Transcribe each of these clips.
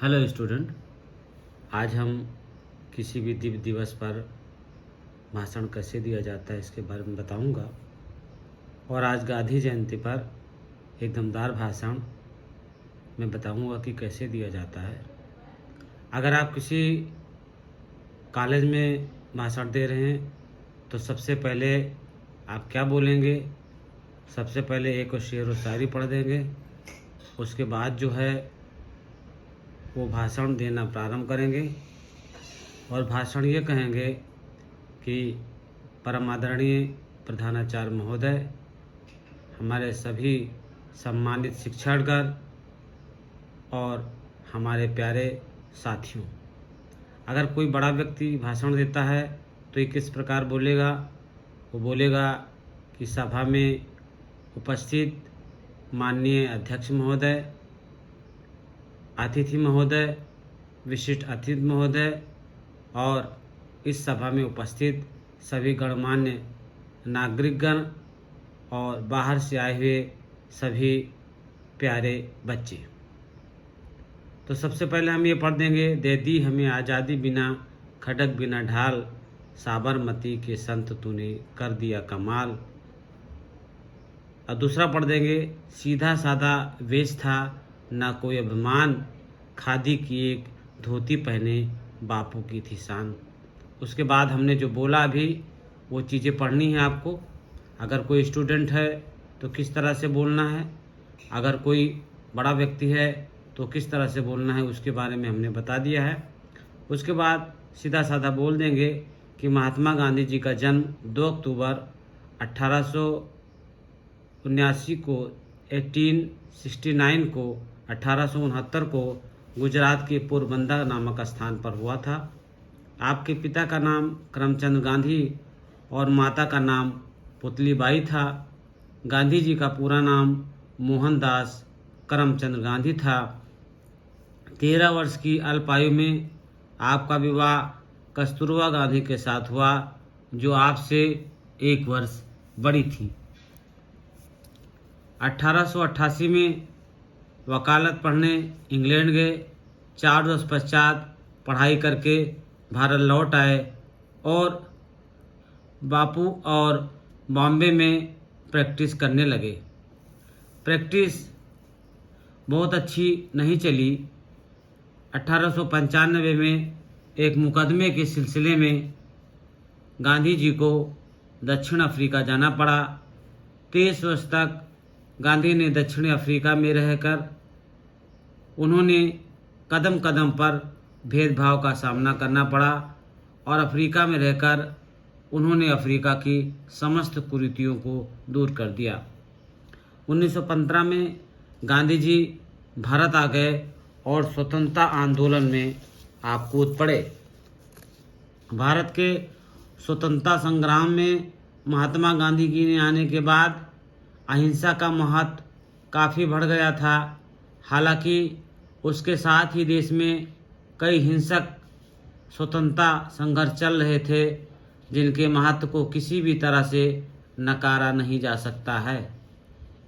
Hello student, आज हम किसी भी दिव्य दिवस पर भाषण कैसे दिया जाता है इसके बारे में बताऊंगा। और आज गांधी जयंती पर एक दमदार भाषण मैं बताऊंगा कि कैसे दिया जाता है। अगर आप किसी कॉलेज में भाषण दे रहे हैं तो सबसे पहले आप क्या बोलेंगे? सबसे पहले एक शेर व शायरी पढ़ देंगे। उसके बाद जो है वो भाषण देना प्रारंभ करेंगे और भाषण ये कहेंगे कि परम आदरणीय प्रधानाचार्य महोदय, हमारे सभी सम्मानित शिक्षकगण और हमारे प्यारे साथियों। अगर कोई बड़ा व्यक्ति भाषण देता है तो ये किस प्रकार बोलेगा? वो बोलेगा कि सभा में उपस्थित माननीय अध्यक्ष महोदय, अतिथि महोदय, विशिष्ट अतिथि महोदय और इस सभा में उपस्थित सभी गणमान्य नागरिकगण और बाहर से आए हुए सभी प्यारे बच्चे। तो सबसे पहले हम ये पढ़ देंगे, दे दी हमें आज़ादी बिना खड़क बिना ढाल, साबरमती के संत तूने कर दिया कमाल। और दूसरा पढ़ देंगे, सीधा साधा वेश था ना कोई अभिमान, खादी की एक धोती पहने बापू की थी शान। उसके बाद हमने जो बोला अभी वो चीज़ें पढ़नी है आपको। अगर कोई स्टूडेंट है तो किस तरह से बोलना है, अगर कोई बड़ा व्यक्ति है तो किस तरह से बोलना है, उसके बारे में हमने बता दिया है। उसके बाद सीधा साधा बोल देंगे कि महात्मा गांधी जी का जन्म 2 अक्टूबर 1879 को 1869 को 1869 को गुजरात के पोरबंदर नामक स्थान पर हुआ था। आपके पिता का नाम करमचंद गांधी और माता का नाम पुतलीबाई था। गांधी जी का पूरा नाम मोहनदास करमचंद गांधी था। 13 वर्ष की अल्प आयु में आपका विवाह कस्तूरबा गांधी के साथ हुआ, जो आपसे 1 वर्ष बड़ी थी। 1888 में वकालत पढ़ने इंग्लैंड गए। 4 वर्ष पश्चात पढ़ाई करके भारत लौट आए और बापू और बॉम्बे में प्रैक्टिस करने लगे। प्रैक्टिस बहुत अच्छी नहीं चली। 1895 में एक मुकदमे के सिलसिले में गांधी जी को दक्षिण अफ्रीका जाना पड़ा। 23 वर्ष तक गांधी ने दक्षिण अफ्रीका में रहकर उन्होंने कदम कदम पर भेदभाव का सामना करना पड़ा और अफ्रीका में रहकर उन्होंने अफ्रीका की समस्त कुरीतियों को दूर कर दिया। 1915 में गांधी जी भारत आ गए और स्वतंत्रता आंदोलन में आप कूद पड़े। भारत के स्वतंत्रता संग्राम में महात्मा गांधी जी ने आने के बाद अहिंसा का महत्व काफ़ी बढ़ गया था। हालांकि उसके साथ ही देश में कई हिंसक स्वतंत्रता संघर्ष चल रहे थे, जिनके महत्व को किसी भी तरह से नकारा नहीं जा सकता है।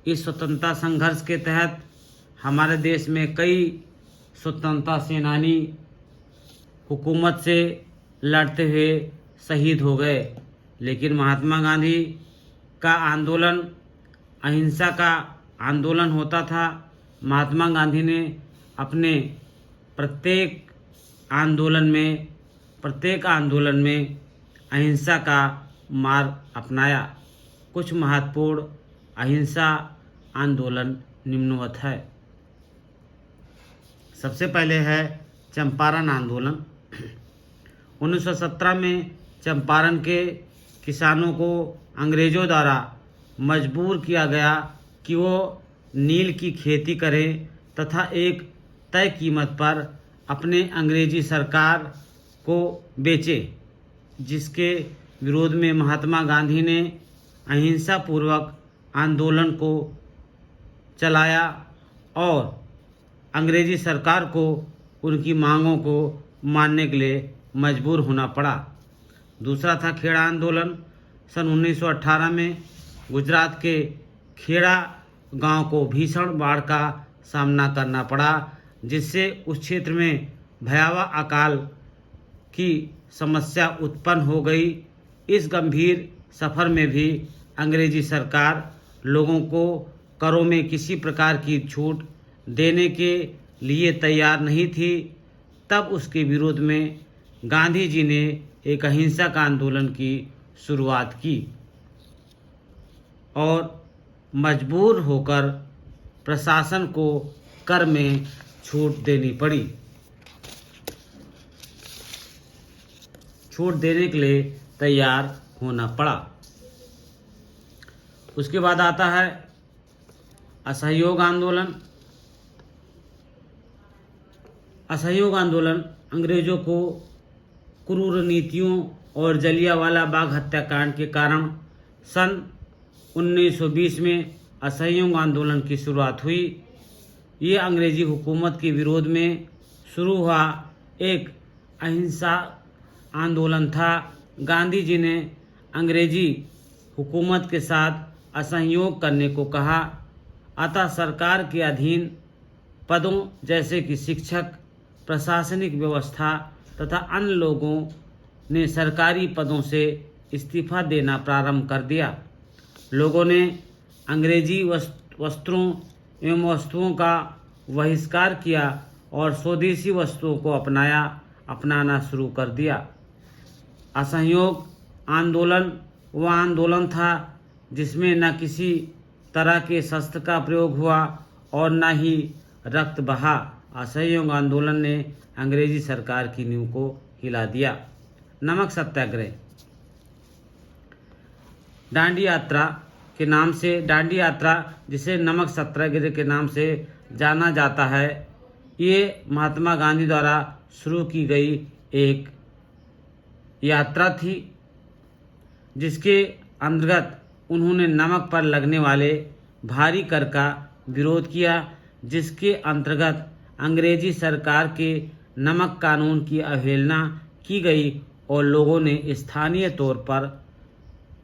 इस स्वतंत्रता संघर्ष के तहत हमारे देश में कई स्वतंत्रता सेनानी हुकूमत से लड़ते हुए शहीद हो गए, लेकिन महात्मा गांधी का आंदोलन अहिंसा का आंदोलन होता था। महात्मा गांधी ने अपने प्रत्येक आंदोलन में अहिंसा का मार्ग अपनाया। कुछ महत्वपूर्ण अहिंसा आंदोलन निम्नवत है। सबसे पहले है चंपारण आंदोलन। 1917 में चंपारण के किसानों को अंग्रेजों द्वारा मजबूर किया गया कि वो नील की खेती करें तथा एक तय कीमत पर अपने अंग्रेजी सरकार को बेचें, जिसके विरोध में महात्मा गांधी ने अहिंसा पूर्वक आंदोलन को चलाया और अंग्रेजी सरकार को उनकी मांगों को मानने के लिए मजबूर होना पड़ा। दूसरा था खेड़ा आंदोलन। सन 1918 में गुजरात के खेड़ा गांव को भीषण बाढ़ का सामना करना पड़ा। जिससे उस क्षेत्र में भयावह अकाल की समस्या उत्पन्न हो गई। इस गंभीर सफर में भी अंग्रेजी सरकार लोगों को करों में किसी प्रकार की छूट देने के लिए तैयार नहीं थी। तब उसके विरोध में गांधी जी ने एक अहिंसक आंदोलन की शुरुआत की और मजबूर होकर प्रशासन को कर में छूट देनी पड़ी। छूट देने के लिए तैयार होना पड़ा। उसके बाद आता है असहयोग आंदोलन। असहयोग आंदोलन अंग्रेजों को क्रूर नीतियों और जलियांवाला बाग हत्याकांड के कारण सन 1920 में असहयोग आंदोलन की शुरुआत हुई। ये अंग्रेजी हुकूमत के विरोध में शुरू हुआ एक अहिंसा आंदोलन था। गांधी जी ने अंग्रेजी हुकूमत के साथ असहयोग करने को कहा, अतः सरकार के अधीन पदों जैसे कि शिक्षक, प्रशासनिक व्यवस्था तथा अन्य लोगों ने सरकारी पदों से इस्तीफा देना प्रारंभ कर दिया। लोगों ने अंग्रेजी वस्त्रों एवं वस्तुओं का बहिष्कार किया और स्वदेशी वस्तुओं को अपनाना शुरू कर दिया। असहयोग आंदोलन वह आंदोलन था जिसमें न किसी तरह के शस्त्र का प्रयोग हुआ और न ही रक्त बहा। असहयोग आंदोलन ने अंग्रेजी सरकार की नींव को हिला दिया। नमक सत्याग्रह दांडी यात्रा के नाम से, दांडी यात्रा जिसे नमक सत्याग्रह के नाम से जाना जाता है, ये महात्मा गांधी द्वारा शुरू की गई एक यात्रा थी जिसके अंतर्गत उन्होंने नमक पर लगने वाले भारी कर का विरोध किया, जिसके अंतर्गत अंग्रेजी सरकार के नमक कानून की अवहेलना की गई और लोगों ने स्थानीय तौर पर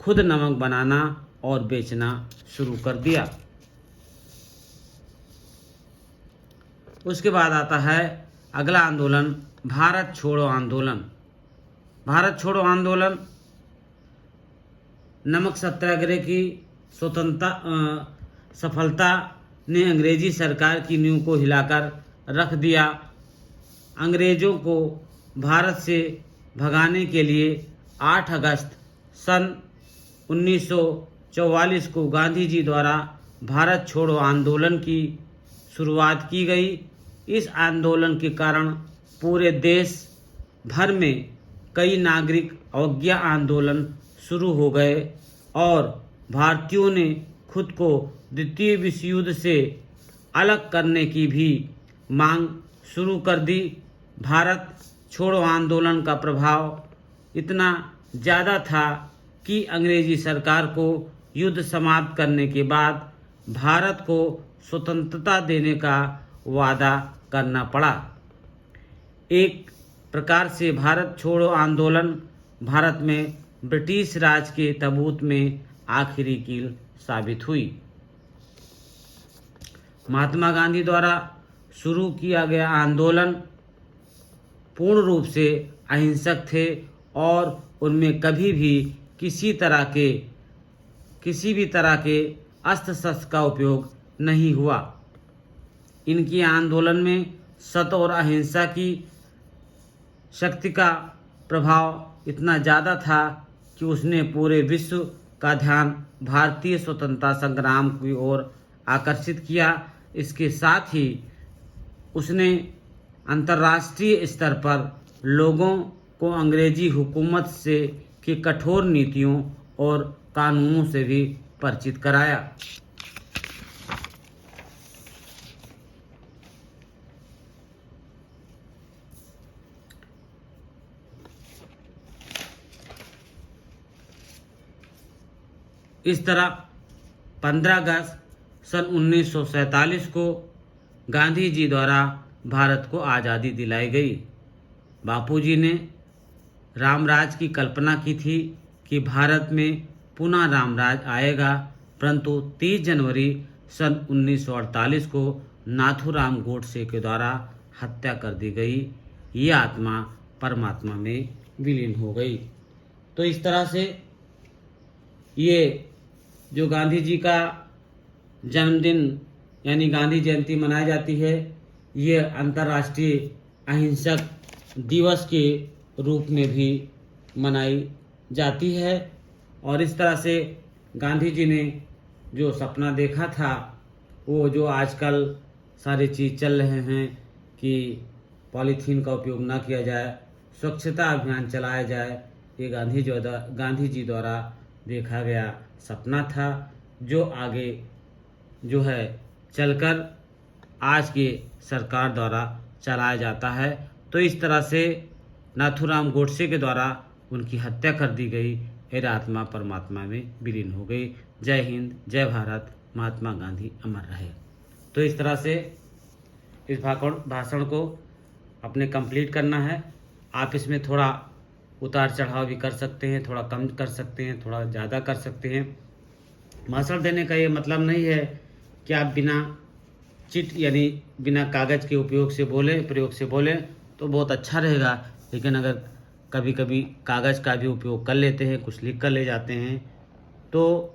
खुद नमक बनाना और बेचना शुरू कर दिया। उसके बाद आता है अगला आंदोलन, भारत छोड़ो आंदोलन। भारत छोड़ो आंदोलन नमक सत्याग्रह की सफलता ने अंग्रेजी सरकार की नींव को हिलाकर रख दिया। अंग्रेजों को भारत से भगाने के लिए 8 अगस्त सन 1944 को गांधी जी द्वारा भारत छोड़ो आंदोलन की शुरुआत की गई। इस आंदोलन के कारण पूरे देश भर में कई नागरिक अवज्ञा आंदोलन शुरू हो गए और भारतीयों ने खुद को द्वितीय विश्व युद्ध से अलग करने की भी मांग शुरू कर दी। भारत छोड़ो आंदोलन का प्रभाव इतना ज़्यादा था कि अंग्रेजी सरकार को युद्ध समाप्त करने के बाद भारत को स्वतंत्रता देने का वादा करना पड़ा। एक प्रकार से भारत छोड़ो आंदोलन भारत में ब्रिटिश राज के तबूत में आखिरी कील साबित हुई। महात्मा गांधी द्वारा शुरू किया गया आंदोलन पूर्ण रूप से अहिंसक थे और उनमें कभी भी किसी भी तरह के अस्त्र शस्त्र का उपयोग नहीं हुआ। इनकी आंदोलन में सत्य और अहिंसा की शक्ति का प्रभाव इतना ज़्यादा था कि उसने पूरे विश्व का ध्यान भारतीय स्वतंत्रता संग्राम की ओर आकर्षित किया। इसके साथ ही उसने अंतर्राष्ट्रीय स्तर पर लोगों को अंग्रेजी हुकूमत से की कठोर नीतियों और कानूनों से भी परिचित कराया। इस तरह 15 अगस्त सन 1947 को गांधी जी द्वारा भारत को आज़ादी दिलाई गई। बापूजी ने रामराज की कल्पना की थी कि भारत में पुनः रामराज आएगा, परंतु 30 जनवरी सन 1948 को नाथूराम गोडसे के द्वारा हत्या कर दी गई। ये आत्मा परमात्मा में विलीन हो गई। तो इस तरह से ये जो गांधी जी का जन्मदिन यानी गांधी जयंती मनाई जाती है, ये अंतर्राष्ट्रीय अहिंसक दिवस के रूप में भी मनाई जाती है। और इस तरह से गांधी जी ने जो सपना देखा था, वो जो आजकल सारे चीज़ चल रहे हैं कि पॉलीथीन का उपयोग ना किया जाए, स्वच्छता अभियान चलाया जाए, ये गांधी जी द्वारा देखा गया सपना था, जो आगे जो है चलकर आज की सरकार द्वारा चलाया जाता है। तो इस तरह से नाथूराम गोडसे के द्वारा उनकी हत्या कर दी गई। फिर आत्मा परमात्मा में विलीन हो गई। जय हिंद, जय भारत, महात्मा गांधी अमर रहे। तो इस तरह से इस भाषण को अपने कंप्लीट करना है। आप इसमें थोड़ा उतार चढ़ाव भी कर सकते हैं, थोड़ा कम कर सकते हैं, थोड़ा ज़्यादा कर सकते हैं। भाषण देने का ये मतलब नहीं है कि आप बिना चिट यानी बिना कागज़ के प्रयोग से बोलें तो बहुत अच्छा रहेगा। लेकिन अगर कभी कभी कागज़ का भी उपयोग कर लेते हैं, कुछ लिख कर ले जाते हैं, तो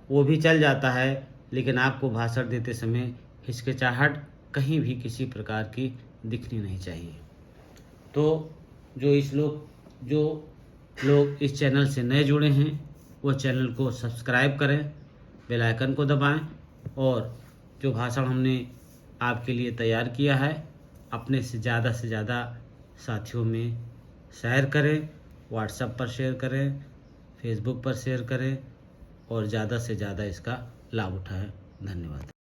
वो भी चल जाता है। लेकिन आपको भाषण देते समय हिचकिचाहट कहीं भी किसी प्रकार की दिखनी नहीं चाहिए। तो जो लोग इस चैनल से नए जुड़े हैं, वो चैनल को सब्सक्राइब करें, बेल आइकन को दबाएं, और जो भाषण हमने आपके लिए तैयार किया है, अपने से ज़्यादा साथियों में शेयर करें, व्हाट्सएप पर शेयर करें, फेसबुक पर शेयर करें, और ज़्यादा से ज़्यादा इसका लाभ उठाएं। धन्यवाद।